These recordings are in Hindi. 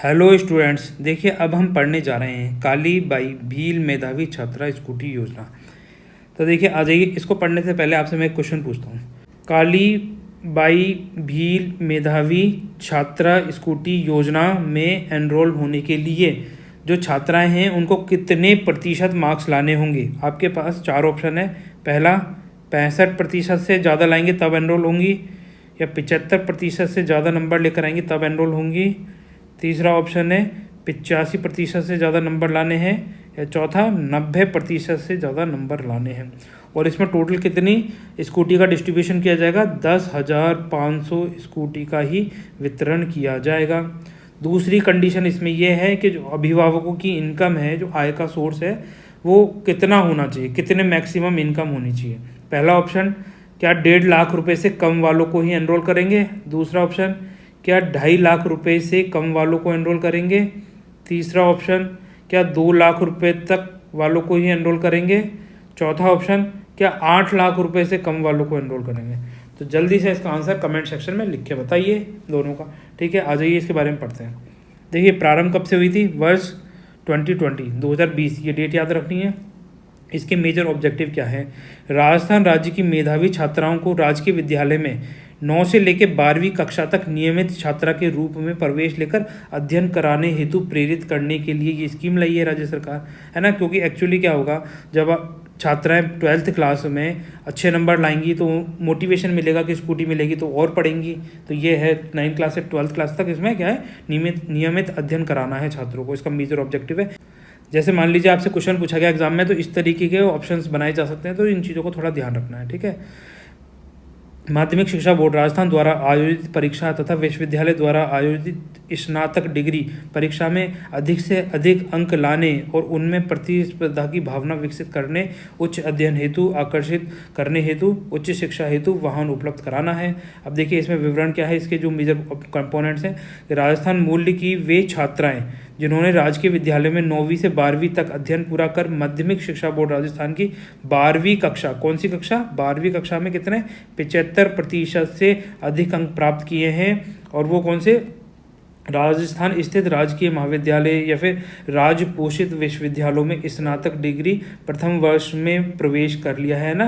हेलो स्टूडेंट्स, देखिए अब हम पढ़ने जा रहे हैं काली बाई भील मेधावी छात्रा स्कूटी योजना। तो देखिए आ जाइए, इसको पढ़ने से पहले आपसे मैं एक क्वेश्चन पूछता हूँ। काली बाई भील मेधावी छात्रा स्कूटी योजना में एनरोल होने के लिए जो छात्राएं हैं उनको कितने प्रतिशत मार्क्स लाने होंगे? आपके पास चार ऑप्शन है। पहला, 65% से ज़्यादा लाएंगे तब एनरोल होंगी, या 75% से ज़्यादा नंबर लेकर आएंगे तब एनरोल होंगी, तीसरा ऑप्शन है 85% से ज़्यादा नंबर लाने हैं, या चौथा 90% से ज़्यादा नंबर लाने हैं। और इसमें टोटल कितनी स्कूटी का डिस्ट्रीब्यूशन किया जाएगा? 10,500 स्कूटी का ही वितरण किया जाएगा। दूसरी कंडीशन इसमें यह है कि जो अभिभावकों की इनकम है, जो आय का सोर्स है, वो कितना होना चाहिए, कितने मैक्सिमम इनकम होनी चाहिए। पहला ऑप्शन, क्या 1.5 लाख रुपए से कम वालों को ही एनरोल करेंगे। दूसरा ऑप्शन, क्या 2.5 लाख रुपए से कम वालों को एनरोल करेंगे। तीसरा ऑप्शन, क्या 2 लाख रुपए तक वालों को ही एनरोल करेंगे। चौथा ऑप्शन, क्या 8 लाख रुपए से कम वालों को एनरोल करेंगे। तो जल्दी से इसका आंसर कमेंट सेक्शन में लिख के बताइए दोनों का। ठीक है, आ जाइए इसके बारे में पढ़ते हैं। देखिए प्रारंभ कब से हुई थी? वर्ष 2020, ये डेट याद रखनी है। इसके मेजर ऑब्जेक्टिव क्या है? राजस्थान राज्य की मेधावी छात्राओं को राजकीय विद्यालय में 9 से लेकर 12वीं कक्षा तक नियमित छात्रा के रूप में प्रवेश लेकर अध्ययन कराने हेतु प्रेरित करने के लिए ये स्कीम लाई है राज्य सरकार, है ना। क्योंकि एक्चुअली क्या होगा, जब छात्राएं 12th क्लास में अच्छे नंबर लाएंगी तो मोटिवेशन मिलेगा कि स्कूटी मिलेगी तो और पढ़ेंगी। तो ये है 9th क्लास से 12th क्लास तक इसमें क्या है, नियमित अध्ययन कराना है छात्रों को। इसका मेजर ऑब्जेक्टिव है। जैसे मान लीजिए आपसे क्वेश्चन पूछा गया एग्जाम में, तो इस तरीके के ऑप्शंस बनाए जा सकते हैं। तो इन चीज़ों को थोड़ा ध्यान रखना है। ठीक है। माध्यमिक शिक्षा बोर्ड राजस्थान द्वारा आयोजित परीक्षा तथा विश्वविद्यालय द्वारा आयोजित स्नातक डिग्री परीक्षा में अधिक से अधिक अंक लाने और उनमें प्रतिस्पर्धा की भावना विकसित करने, उच्च अध्ययन हेतु आकर्षित करने हेतु उच्च शिक्षा हेतु वाहन उपलब्ध कराना है। अब देखिए इसमें विवरण क्या है, इसके जो मेजर कंपोनेंट्स हैं। राजस्थान मूल्य की वे छात्राएं जिन्होंने राजकीय विद्यालय में 9वीं से 12वीं तक अध्ययन पूरा कर माध्यमिक शिक्षा बोर्ड राजस्थान की 12वीं कक्षा, कौन सी कक्षा? 12वीं कक्षा में कितने 75% से अधिक अंक प्राप्त किए हैं, और वो कौन से? राजस्थान स्थित राजकीय महाविद्यालय या फिर राज्य पोषित विश्वविद्यालयों में स्नातक डिग्री प्रथम वर्ष में प्रवेश कर लिया है ना।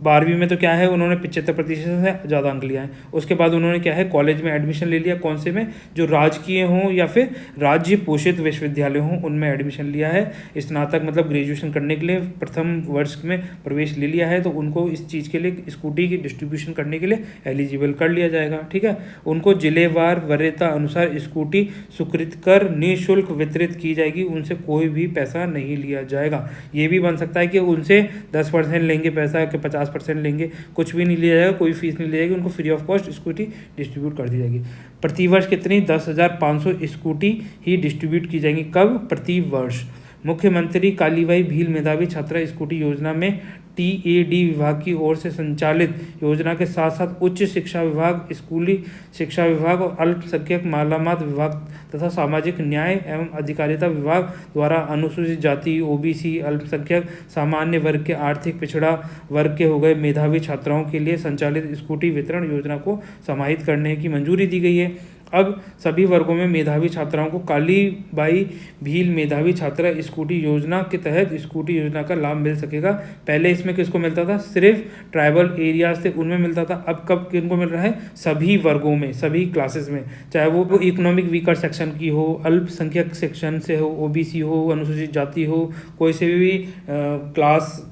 12वीं में तो क्या है, उन्होंने 75% से ज़्यादा अंक लिया है। उसके बाद उन्होंने क्या है, कॉलेज में एडमिशन ले लिया। कौन से में? जो राजकीय हों या फिर राज्य पोषित विश्वविद्यालय हों, उनमें एडमिशन लिया है। स्नातक मतलब ग्रेजुएशन करने के लिए प्रथम वर्ष में प्रवेश ले लिया है, तो उनको इस चीज़ के लिए स्कूटी की डिस्ट्रीब्यूशन करने के लिए एलिजिबल कर लिया जाएगा। ठीक है। उनको जिलेवार वरीयता अनुसार स्कूटी स्वीकृत कर निःशुल्क वितरित की जाएगी। उनसे कोई भी पैसा नहीं लिया जाएगा। ये भी बन सकता है कि उनसे 10% लेंगे पैसा, कि 50% लेंगे, कुछ भी नहीं लिया जाएगा, कोई फीस नहीं ली जाएगी। उनको free of cost scooty distribute कर दी जाएगी। प्रतिवर्ष कितनी? 10,500 स्कूटी ही डिस्ट्रीब्यूट की जाएंगी। कब? प्रतिवर्ष। मुख्यमंत्री कालीबाई भील मेधावी छात्रा स्कूटी योजना में TAD विभाग की ओर से संचालित योजना के साथ साथ उच्च शिक्षा विभाग, स्कूली शिक्षा विभाग और अल्पसंख्यक मामलात विभाग तथा सामाजिक न्याय एवं अधिकारिता विभाग द्वारा अनुसूचित जाति, OBC, अल्पसंख्यक, सामान्य वर्ग के आर्थिक पिछड़ा वर्ग के हो गए मेधावी छात्राओं के लिए संचालित स्कूटी वितरण योजना को समाहित करने की मंजूरी दी गई है। अब सभी वर्गों में मेधावी छात्राओं को कालीबाई भील मेधावी छात्रा स्कूटी योजना के तहत स्कूटी योजना का लाभ मिल सकेगा। पहले इसमें किसको मिलता था? सिर्फ ट्राइबल एरियाज थे उनमें मिलता था। अब कब किनको मिल रहा है? सभी वर्गों में, सभी क्लासेस में, चाहे वो इकोनॉमिक वीकर सेक्शन की हो, अल्पसंख्यक सेक्शन से हो, OBC हो, अनुसूचित जाति हो, कोई से भी क्लास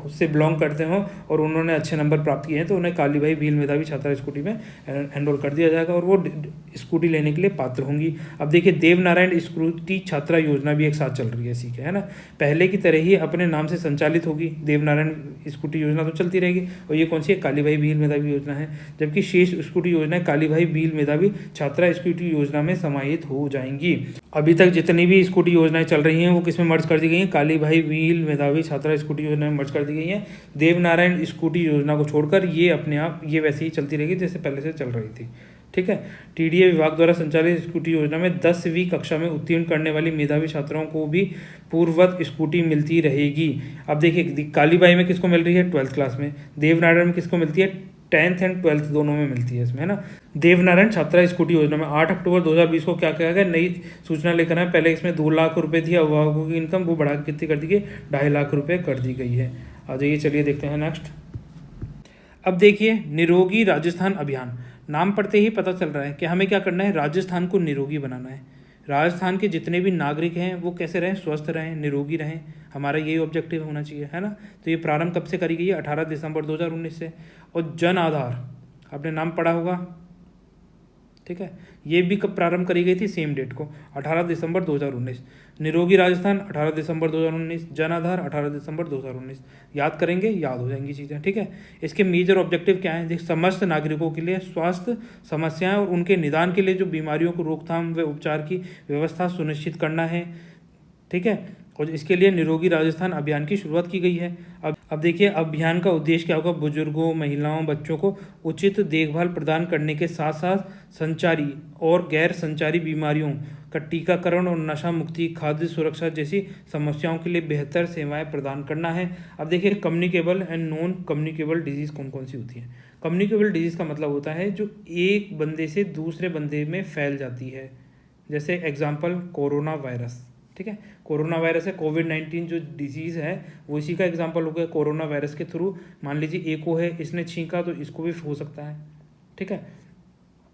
से बिलोंग करते हो और उन्होंने अच्छे नंबर प्राप्त किए हैं, तो उन्हें कालीबाई भील मेधावी छात्रा स्कूटी में एनरोल कर दिया जाएगा और वो स्कूटी लेने के लिए पात्र होंगी। अब देखिए देवनारायण स्कूटी छात्रा योजना भी एक साथ चल रही है इसी के, है ना। पहले की तरह ही अपने नाम से संचालित होगी। देवनारायण स्कूटी योजना तो चलती रहेगी, और ये कौन सी है? कालीबाई भील मेधावी योजना है। जबकि शेष स्कूटी योजनाएं कालीबाई भील मेधावी छात्रा स्कूटी योजना में समाहित हो जाएंगी। अभी तक जितनी भी स्कूटी योजनाएं चल रही हैं वो किसमें मर्ज कर दी गई हैं? कालीबाई भील मेधावी छात्रा स्कूटी योजना में मर्ज कर दी गई हैं। देवनारायण स्कूटी योजना को छोड़कर ये अपने आप ये वैसे ही चलती रहेगी जैसे पहले से चल रही थी। ठीक है। TDA विभाग द्वारा संचालित स्कूटी योजना में 10वीं कक्षा में उत्तीर्ण करने वाली मेधावी छात्राओं को भी पूर्ववत स्कूटी मिलती रहेगी। अब देखिए कालीबाई में किसको मिल रही है? 12th क्लास में। देवनारायण में किसको मिलती है? 10th एंड 12th दोनों में मिलती है इसमें, है ना। देवनारायण छात्रा स्कूटी योजना में 8 अक्टूबर 2020 को क्या किया गया, नई सूचना लेकर आए। पहले इसमें 2 लाख रुपए थी अभिभावकों की इनकम, वो बढ़ा के कितनी कर दी गई, 2.5 लाख रुपए कर दी गई है। आ जाइए चलिए देखते हैं नेक्स्ट। अब देखिए निरोगी राजस्थान अभियान, नाम पढ़ते ही पता चल रहा है कि हमें क्या करना है, राजस्थान को निरोगी बनाना है। राजस्थान के जितने भी नागरिक हैं वो कैसे रहें, स्वस्थ रहें, निरोगी रहें, हमारा यही ऑब्जेक्टिव होना चाहिए, है ना। तो ये प्रारंभ कब से करी गई है, 18 दिसंबर 2019 से। और जन आधार आपने नाम पढ़ा होगा, ठीक है, ये भी कब प्रारंभ करी गई थी, सेम डेट को 18 दिसंबर 2019। निरोगी राजस्थान 18 दिसंबर 2019, जन आधार 18 दिसंबर 2019। याद करेंगे, याद हो जाएंगी चीज़ें, ठीक है। इसके मेजर ऑब्जेक्टिव क्या हैं, देखिए समस्त नागरिकों के लिए स्वास्थ्य समस्याएं और उनके निदान के लिए जो बीमारियों को रोकथाम व उपचार की व्यवस्था सुनिश्चित करना है, ठीक है। और इसके लिए निरोगी राजस्थान अभियान की शुरुआत की गई है। अब देखिए अभियान का उद्देश्य क्या होगा, बुजुर्गों, महिलाओं, बच्चों को उचित देखभाल प्रदान करने के साथ साथ संचारी और गैर संचारी बीमारियों का टीकाकरण और नशा मुक्ति, खाद्य सुरक्षा जैसी समस्याओं के लिए बेहतर सेवाएं प्रदान करना है। अब देखिए communicable and non communicable disease कौन कौन सी होती हैं। कम्युनिकेबल डिजीज़ का मतलब होता है जो एक बंदे से दूसरे बंदे में फैल जाती है, जैसे एग्जाम्पल कोरोना वायरस, ठीक है। कोरोना वायरस है, कोविड-19 जो डिजीज़ है वो इसी का एग्जांपल हो गया। कोरोना वायरस के थ्रू मान लीजिए एक को है, इसने छींका तो इसको भी हो सकता है, ठीक है।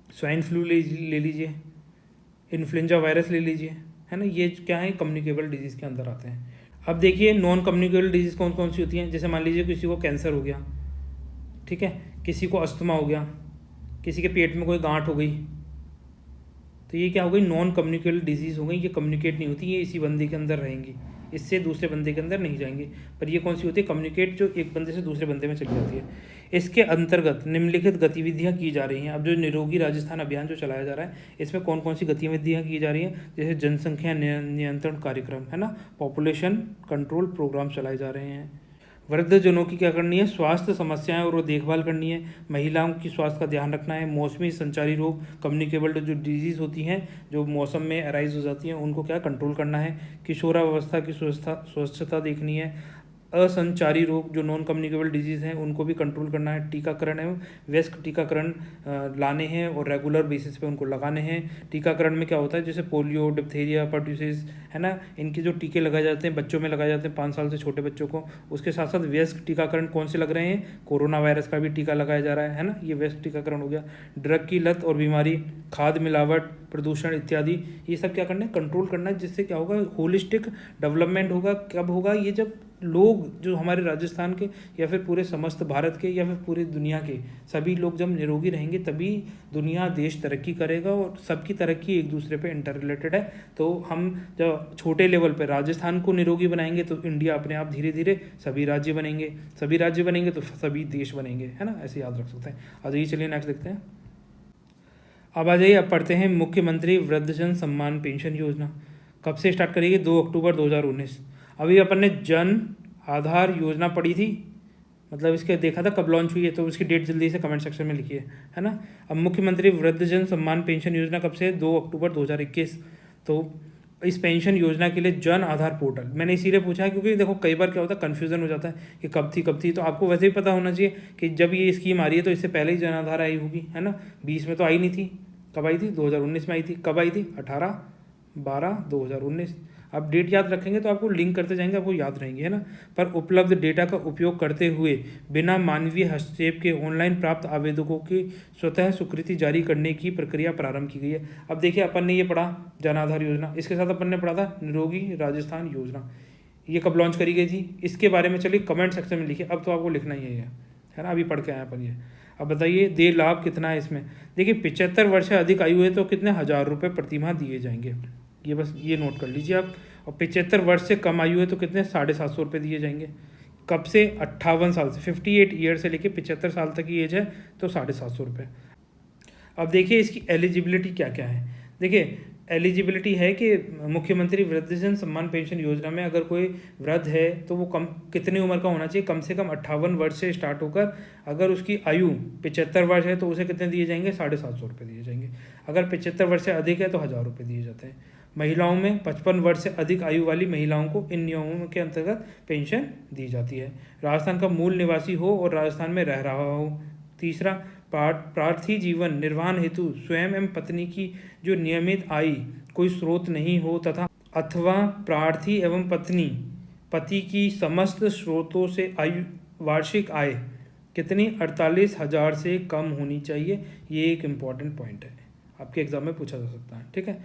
स्वाइन फ्लू ले लीजिए, इन्फ्लुएंजा वायरस ले लीजिए, है ना। ये क्या है, कम्युनिकेबल डिजीज़ के अंदर आते हैं। अब देखिए नॉन कम्युनिकेबल डिजीज़ कौन कौन सी होती हैं, जैसे मान लीजिए किसी को कैंसर हो गया, ठीक है, किसी को अस्थमा हो गया, किसी के पेट में कोई गांठ हो गई, तो ये क्या हो गई, नॉन कम्युनिकेबल डिजीज़ हो गई। ये कम्युनिकेट नहीं होती, ये इसी बंदे के अंदर रहेंगी, इससे दूसरे बंदे के अंदर नहीं जाएंगे। पर ये कौन सी होती है, कम्युनिकेट, जो एक बंदे से दूसरे बंदे में चली जाती है। इसके अंतर्गत निम्नलिखित गतिविधियां की जा रही हैं। अब जो निरोगी राजस्थान अभियान जो चलाया जा रहा है, इसमें कौन कौन सी गतिविधियां की जा रही हैं, जैसे जनसंख्या नियंत्रण कार्यक्रम, है ना, पॉपुलेशन कंट्रोल प्रोग्राम चलाए जा रहे हैं। वृद्धजनों की क्या करनी है, स्वास्थ्य समस्याएं और वो देखभाल करनी है। महिलाओं की स्वास्थ्य का ध्यान रखना है। मौसमी संचारी रोग, कम्युनिकेबल जो डिजीज़ होती हैं जो मौसम में अराइज हो जाती हैं, उनको क्या कंट्रोल करना है। किशोरावस्था की स्वच्छता देखनी है। असंचारी रोग जो नॉन कम्युनिकेबल डिजीज़ हैं उनको भी कंट्रोल करना है। टीकाकरण एवं वयस्क टीकाकरण लाने हैं और रेगुलर बेसिस पे उनको लगाने हैं। टीकाकरण में क्या होता है, जैसे पोलियो, डिप्थीरिया, पर्ट्यूसिस, है ना, इनके जो टीके लगाए जाते हैं बच्चों में लगाए जाते हैं 5 साल से छोटे बच्चों को। उसके साथ साथ वयस्क टीकाकरण कौन से लग रहे हैं, कोरोना वायरस का भी टीका लगाया जा रहा है ना, ये वयस्क टीकाकरण हो गया। ड्रग की लत और बीमारी, खाद मिलावट, प्रदूषण इत्यादि, ये सब क्या करना है, कंट्रोल करना है। जिससे क्या होगा, होलिस्टिक डेवलपमेंट होगा। कब होगा ये, जब लोग जो हमारे राजस्थान के या फिर पूरे समस्त भारत के या फिर पूरी दुनिया के सभी लोग जब निरोगी रहेंगे तभी दुनिया, देश तरक्की करेगा। और सबकी तरक्की एक दूसरे पे इंटर रिलेटेड है। तो हम जब छोटे लेवल पे राजस्थान को निरोगी बनाएंगे तो इंडिया अपने आप धीरे धीरे सभी राज्य बनेंगे, सभी राज्य बनेंगे तो सभी देश बनेंगे, है ना, ऐसे याद रख सकते हैं। आ जाइए चलिए नेक्स्ट देखते हैं। अब आ जाइए, अब पढ़ते हैं मुख्यमंत्री वृद्धजन सम्मान पेंशन योजना कब से स्टार्ट करेगी, 2 अक्टूबर 2019। अभी अपन ने जन आधार योजना पढ़ी थी, मतलब इसके देखा था कब लॉन्च हुई है, तो उसकी डेट जल्दी से कमेंट सेक्शन में लिखिए, है ना। अब मुख्यमंत्री वृद्धजन सम्मान पेंशन योजना कब से, 2 अक्टूबर 2021। तो इस पेंशन योजना के लिए जन आधार पोर्टल मैंने इसीलिए पूछा है क्योंकि देखो कई बार क्या होता है, कन्फ्यूज़न हो जाता है कि कब थी। तो आपको वैसे ही पता होना चाहिए कि जब ये स्कीम आ रही है तो इससे पहले ही जन आधार आई होगी, है ना। 20 में तो आई नहीं थी, कब आई थी, 2019 में आई थी। कब आई थी, 18/12/2019। आप डेट याद रखेंगे तो आपको लिंक करते जाएंगे, आपको याद रहेंगे, है ना। पर उपलब्ध डेटा का उपयोग करते हुए बिना मानवीय हस्तक्षेप के ऑनलाइन प्राप्त आवेदकों की स्वतः स्वीकृति जारी करने की प्रक्रिया प्रारंभ की गई है। अब देखिए अपन ने ये पढ़ा जन आधार योजना, इसके साथ अपन ने पढ़ा था निरोगी राजस्थान योजना, ये कब लॉन्च करी गई थी, इसके बारे में चलिए कमेंट सेक्शन में लिखिए। अब तो आपको लिखना ही है ना, अभी पढ़ के आए अपन ये। अब बताइए दे लाभ कितना है इसमें। देखिए 75 वर्ष से अधिक आयु है तो कितने 1000 रुपये प्रतिमाह दिए जाएंगे, ये बस ये नोट कर लीजिए आप। और 75 वर्ष से कम आयु है तो कितने 750 रुपये दिए जाएंगे। कब से, 58 साल से, 58 ईयर से लेके 75 साल तक की एज है तो 750 रुपये। अब देखिए इसकी एलिजिबिलिटी क्या क्या है। देखिए एलिजिबिलिटी है कि मुख्यमंत्री वृद्धजन सम्मान पेंशन योजना में अगर कोई वृद्ध है तो वो कम कितनी उम्र का होना चाहिए, कम से कम 58 वर्ष से स्टार्ट होकर अगर उसकी आयु 75 वर्ष है तो उसे कितने दिए जाएंगे, 750 रुपये दिए जाएंगे। अगर 75 वर्ष से अधिक है तो 1000 रुपये दिए जाते हैं। महिलाओं में 55 वर्ष से अधिक आयु वाली महिलाओं को इन नियमों के अंतर्गत पेंशन दी जाती है। राजस्थान का मूल निवासी हो और राजस्थान में रह रहा हो, तीसरा, प्रार्थी जीवन निर्वाह हेतु स्वयं एवं पत्नी की जो नियमित आय कोई स्रोत नहीं हो तथा अथवा प्रार्थी एवं पति की समस्त स्रोतों से वार्षिक आय कितनी 48,000 से कम होनी चाहिए। ये एक इम्पॉर्टेंट पॉइंट है, आपके एग्जाम में पूछा जा सकता है। ठीक है,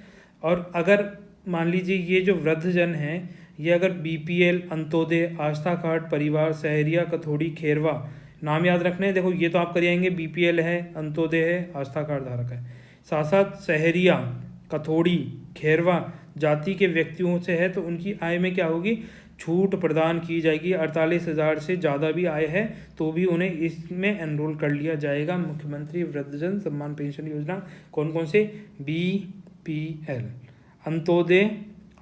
और अगर मान लीजिए ये जो वृद्धजन हैं, ये अगर बीपीएल, अंत्योदय, आस्था कार्ड परिवार, सहरिया, कथोड़ी, खेरवा, नाम याद रखने हैं। देखो ये तो आप कर आएंगे, बीपीएल है, अंत्योदय है, आस्था कार्ड धारक है। साथ साथ सहरिया, कथोड़ी, खेरवा जाति के व्यक्तियों से है तो उनकी आय में क्या होगी, छूट प्रदान की जाएगी। 48,000 से ज़्यादा भी आय है तो भी उन्हें इसमें एनरोल कर लिया जाएगा। मुख्यमंत्री वृद्धजन सम्मान पेंशन योजना कौन कौन से, बीपीएल, अंत्योदय,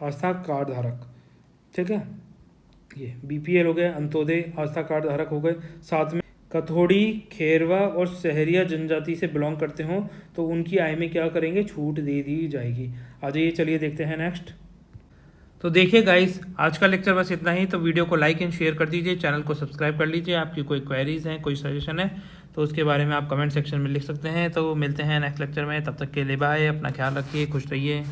आस्था कार्ड धारक। ठीक है, ये बीपीएल हो गए, अंत्योदय, आस्था कार्ड धारक हो गए। साथ में कथोड़ी, खेरवा और सहरिया जनजाति से बिलोंग करते हो तो उनकी आय में क्या करेंगे, छूट दे दी जाएगी। आ जाइए, चलिए देखते हैं नेक्स्ट। तो देखिए गाइस, आज का लेक्चर बस इतना ही। तो वीडियो को लाइक एंड शेयर कर दीजिए, चैनल को सब्सक्राइब कर लीजिए। आपकी कोई क्वेरीज हैं, कोई सजेशन है तो उसके बारे में आप कमेंट सेक्शन में लिख सकते हैं। तो मिलते हैं नेक्स्ट लेक्चर में, तब तक के लिए बाय, अपना ख्याल रखिए, खुश रहिए।